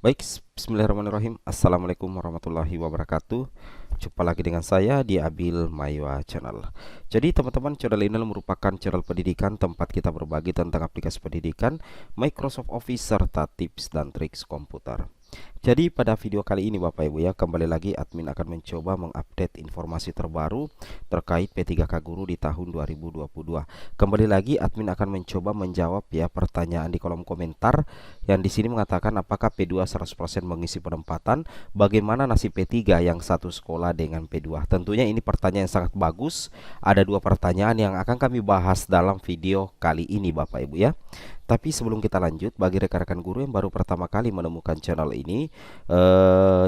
Baik, bismillahirrahmanirrahim. Assalamualaikum warahmatullahi wabarakatuh. Jumpa lagi dengan saya di Abil Maywa Channel. Jadi teman-teman, channel ini merupakan channel pendidikan tempat kita berbagi tentang aplikasi pendidikan, Microsoft Office, serta tips dan triks komputer. Jadi pada video kali ini Bapak Ibu ya, kembali lagi admin akan mencoba mengupdate informasi terbaru terkait P3K Guru di tahun 2022. Kembali lagi admin akan mencoba menjawab ya pertanyaan di kolom komentar yang di sini mengatakan apakah P2 100% mengisi penempatan, bagaimana nasib P3 yang satu sekolah dengan P2. Tentunya ini pertanyaan yang sangat bagus. Ada dua pertanyaan yang akan kami bahas dalam video kali ini Bapak Ibu ya. Tapi sebelum kita lanjut, bagi rekan-rekan guru yang baru pertama kali menemukan channel ini,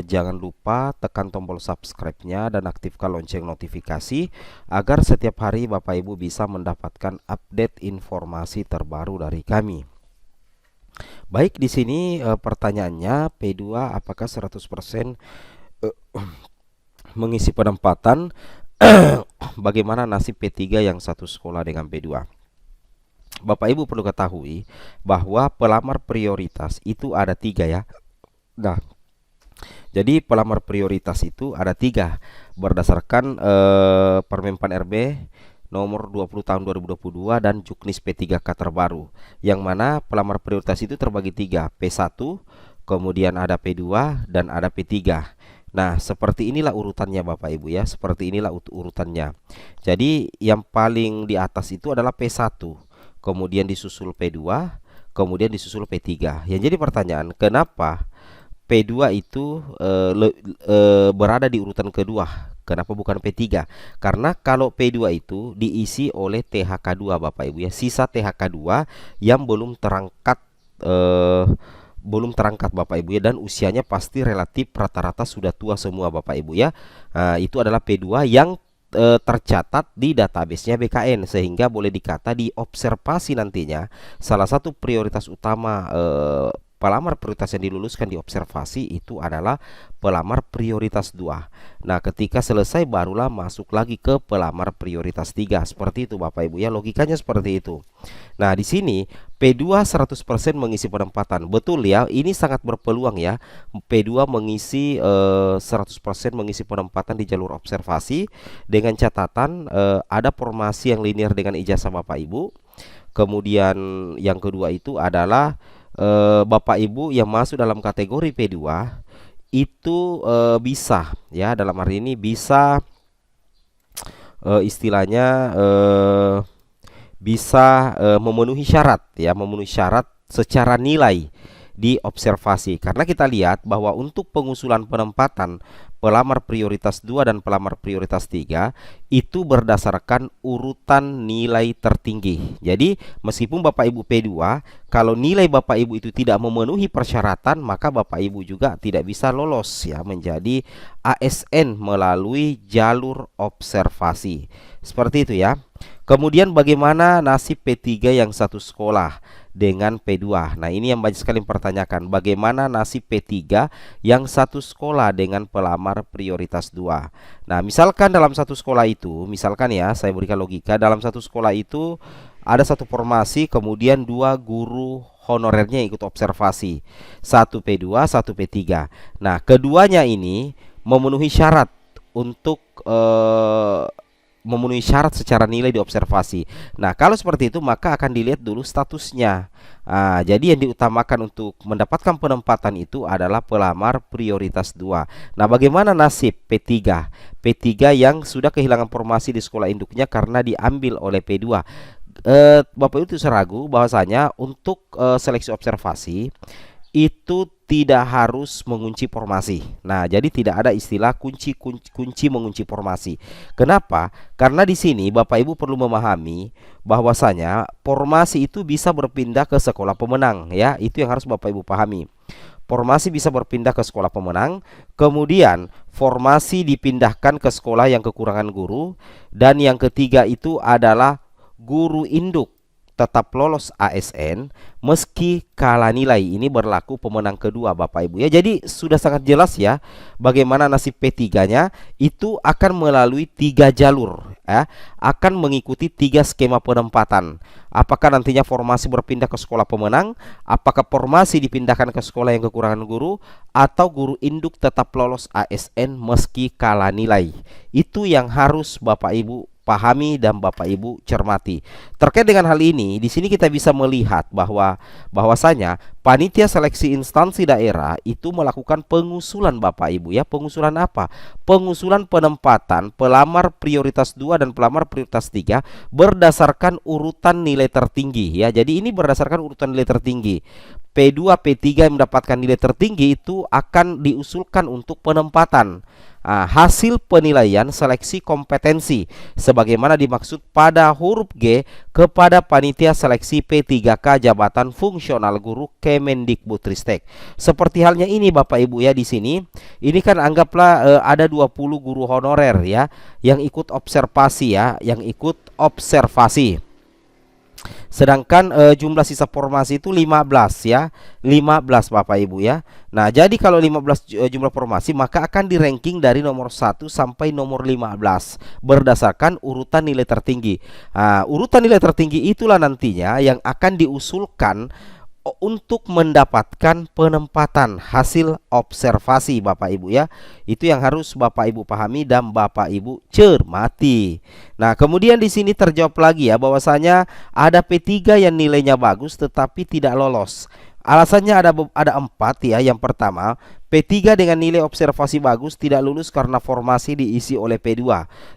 jangan lupa tekan tombol subscribe-nya dan aktifkan lonceng notifikasi agar setiap hari Bapak Ibu bisa mendapatkan update informasi terbaru dari kami. Baik, di sini pertanyaannya, P2 apakah 100% mengisi penempatan? Bagaimana nasib P3 yang satu sekolah dengan P2? Bapak Ibu perlu ketahui bahwa pelamar prioritas itu ada tiga ya. Nah, jadi pelamar prioritas itu ada tiga berdasarkan Permenpan RB nomor 20 tahun 2022 dan Juknis P3K terbaru. Yang mana pelamar prioritas itu terbagi tiga, P1, kemudian ada P2 dan ada P3. Nah, seperti inilah urutannya Bapak Ibu ya, seperti inilah urutannya. Jadi yang paling di atas itu adalah P1, kemudian disusul P2, kemudian disusul P3. Yang jadi pertanyaan, kenapa P2 itu berada di urutan kedua? Kenapa bukan P3? Karena kalau P2 itu diisi oleh THK2 Bapak Ibu ya, sisa THK2 yang belum terangkat Bapak Ibu ya, dan usianya pasti relatif rata-rata sudah tua semua Bapak Ibu ya. Itu adalah P2 yang tercatat di databasenya BKN, sehingga boleh dikata di observasi nantinya salah satu prioritas utama pelamar prioritas yang diluluskan di observasi itu adalah pelamar prioritas 2. Nah, ketika selesai barulah masuk lagi ke pelamar prioritas 3. Seperti itu Bapak Ibu ya, logikanya seperti itu. Nah, di sini P2 100% mengisi penempatan. Betul ya, ini sangat berpeluang ya. P2 mengisi 100% mengisi penempatan di jalur observasi dengan catatan ada formasi yang linear dengan ijazah Bapak Ibu. Kemudian yang kedua itu adalah Bapak Ibu yang masuk dalam kategori P2 itu bisa ya, dalam hari ini bisa istilahnya bisa memenuhi syarat ya, memenuhi syarat secara nilai di observasi. Karena kita lihat bahwa untuk pengusulan penempatan pelamar prioritas 2 dan pelamar prioritas 3 itu berdasarkan urutan nilai tertinggi. Jadi meskipun Bapak Ibu P2, kalau nilai Bapak Ibu itu tidak memenuhi persyaratan, maka Bapak Ibu juga tidak bisa lolos ya menjadi ASN melalui jalur observasi. Seperti itu ya. Kemudian bagaimana nasib P3 yang satu sekolah dengan P2? Nah, ini yang banyak sekali mempertanyakan, bagaimana nasib P3 yang satu sekolah dengan pelamar prioritas 2. Nah, misalkan dalam satu sekolah itu, misalkan ya, saya berikan logika, dalam satu sekolah itu ada satu formasi, kemudian dua guru honorernya ikut observasi, satu P2, satu P3. Nah, keduanya ini memenuhi syarat untuk memenuhi syarat secara nilai di observasi. Nah, kalau seperti itu maka akan dilihat dulu statusnya. Jadi yang diutamakan untuk mendapatkan penempatan itu adalah pelamar prioritas 2. Nah, bagaimana nasib P3? P3 yang sudah kehilangan formasi di sekolah induknya karena diambil oleh P2. Bapak Ibu tidak ragu bahwasanya untuk seleksi observasi itu tidak harus mengunci formasi. Nah, jadi tidak ada istilah kunci mengunci formasi. Kenapa? Karena di sini Bapak Ibu perlu memahami bahwasanya formasi itu bisa berpindah ke sekolah pemenang ya. Itu yang harus Bapak Ibu pahami. Formasi bisa berpindah ke sekolah pemenang, kemudian formasi dipindahkan ke sekolah yang kekurangan guru, dan yang ketiga itu adalah guru induk tetap lolos ASN meski kalah nilai. Ini berlaku pemenang kedua Bapak Ibu ya. Jadi sudah sangat jelas ya bagaimana nasib P3-nya. Itu akan melalui 3 jalur ya, akan mengikuti 3 skema penempatan. Apakah nantinya formasi berpindah ke sekolah pemenang, apakah formasi dipindahkan ke sekolah yang kekurangan guru, atau guru induk tetap lolos ASN meski kalah nilai. Itu yang harus Bapak Ibu pahami dan Bapak Ibu cermati. Terkait dengan hal ini, di sini kita bisa melihat bahwasanya panitia seleksi instansi daerah itu melakukan pengusulan Bapak Ibu ya. Pengusulan apa? Pengusulan penempatan pelamar prioritas 2 dan pelamar prioritas 3 berdasarkan urutan nilai tertinggi ya. Jadi ini berdasarkan urutan nilai tertinggi. P2, P3 yang mendapatkan nilai tertinggi itu akan diusulkan untuk penempatan. Hasil penilaian seleksi kompetensi sebagaimana dimaksud pada huruf G kepada panitia seleksi P3K jabatan fungsional guru Kemendikbudristek. Seperti halnya ini Bapak Ibu ya, di sini ini kan anggaplah ada 20 guru honorer ya yang ikut observasi ya, yang ikut observasi. Sedangkan jumlah sisa formasi itu 15 ya, 15 Bapak Ibu ya. Nah, jadi kalau 15 jumlah formasi maka akan di-ranking dari nomor 1 sampai nomor 15 berdasarkan urutan nilai tertinggi. Urutan nilai tertinggi itulah nantinya yang akan diusulkan untuk mendapatkan penempatan hasil observasi Bapak Ibu ya. Itu yang harus Bapak Ibu pahami dan Bapak Ibu cermati. Nah, kemudian di sini terjawab lagi ya bahwasanya ada P3 yang nilainya bagus tetapi tidak lolos. Alasannya ada 4 ya. Yang pertama, P3 dengan nilai observasi bagus tidak lulus karena formasi diisi oleh P2.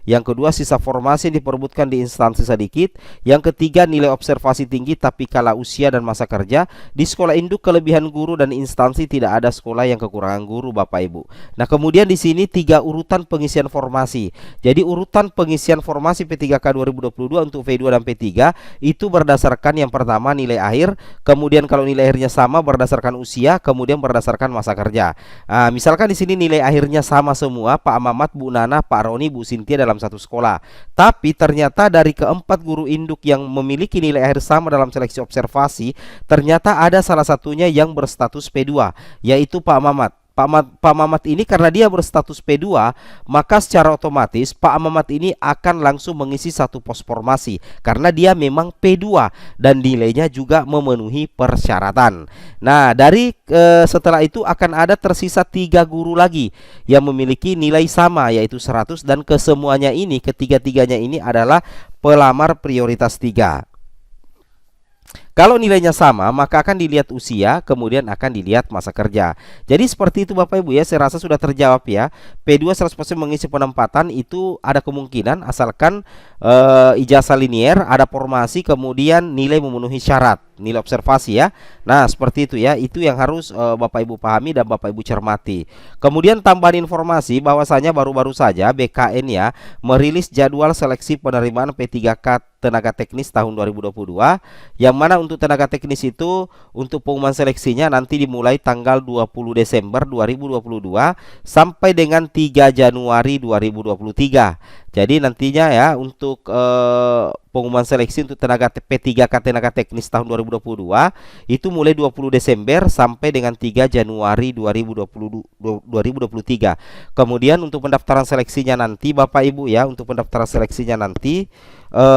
Yang kedua, sisa formasi yang diperebutkan di instansi sedikit. Yang ketiga, nilai observasi tinggi tapi kalah usia dan masa kerja. Di sekolah induk kelebihan guru dan instansi tidak ada sekolah yang kekurangan guru Bapak Ibu. Nah, kemudian di sini 3 urutan pengisian formasi. Jadi urutan pengisian formasi P3K 2022 untuk V2 dan P3 itu berdasarkan yang pertama nilai akhir, kemudian kalau nilai akhirnya sama berdasarkan usia, kemudian berdasarkan masa kerja. Misalkan di sini nilai akhirnya sama semua, Pak Mamat, Bu Nana, Pak Roni, Bu Sintia dalam satu sekolah. Tapi ternyata dari keempat guru induk yang memiliki nilai akhir sama dalam seleksi observasi, ternyata ada salah satunya yang berstatus P2, yaitu Pak Mamat. Pak Mamat ini karena dia berstatus P2, maka secara otomatis Pak Mamat ini akan langsung mengisi satu pos formasi karena dia memang P2 dan nilainya juga memenuhi persyaratan. Nah, dari setelah itu akan ada tersisa 3 guru lagi yang memiliki nilai sama yaitu 100, dan kesemuanya ini, ketiga-tiganya ini adalah pelamar prioritas 3. Kalau nilainya sama, maka akan dilihat usia, kemudian akan dilihat masa kerja. Jadi seperti itu Bapak Ibu ya, saya rasa sudah terjawab ya. P2 100% mengisi penempatan itu ada kemungkinan asalkan ijazah linier, ada formasi, kemudian nilai memenuhi syarat, nilai observasi ya. Nah, seperti itu ya. Itu yang harus Bapak Ibu pahami dan Bapak Ibu cermati. Kemudian tambahan informasi bahwasanya baru-baru saja BKN ya merilis jadwal seleksi penerimaan P3K tenaga teknis tahun 2022, yang mana untuk tenaga teknis itu untuk pengumuman seleksinya nanti dimulai tanggal 20 Desember 2022 sampai dengan 3 Januari 2023. Jadi nantinya ya untuk pengumuman seleksi untuk tenaga P3K tenaga teknis tahun 2022 itu mulai 20 Desember sampai dengan 3 Januari 2023. Kemudian untuk pendaftaran seleksinya nanti Bapak Ibu ya, untuk pendaftaran seleksinya nanti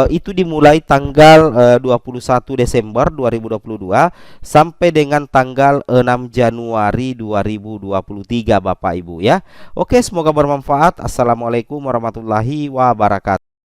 itu dimulai tanggal 21 Desember 2022 sampai dengan tanggal 6 Januari 2023 Bapak Ibu ya. Oke, semoga bermanfaat. Assalamualaikum warahmatullahi wabarakatuh.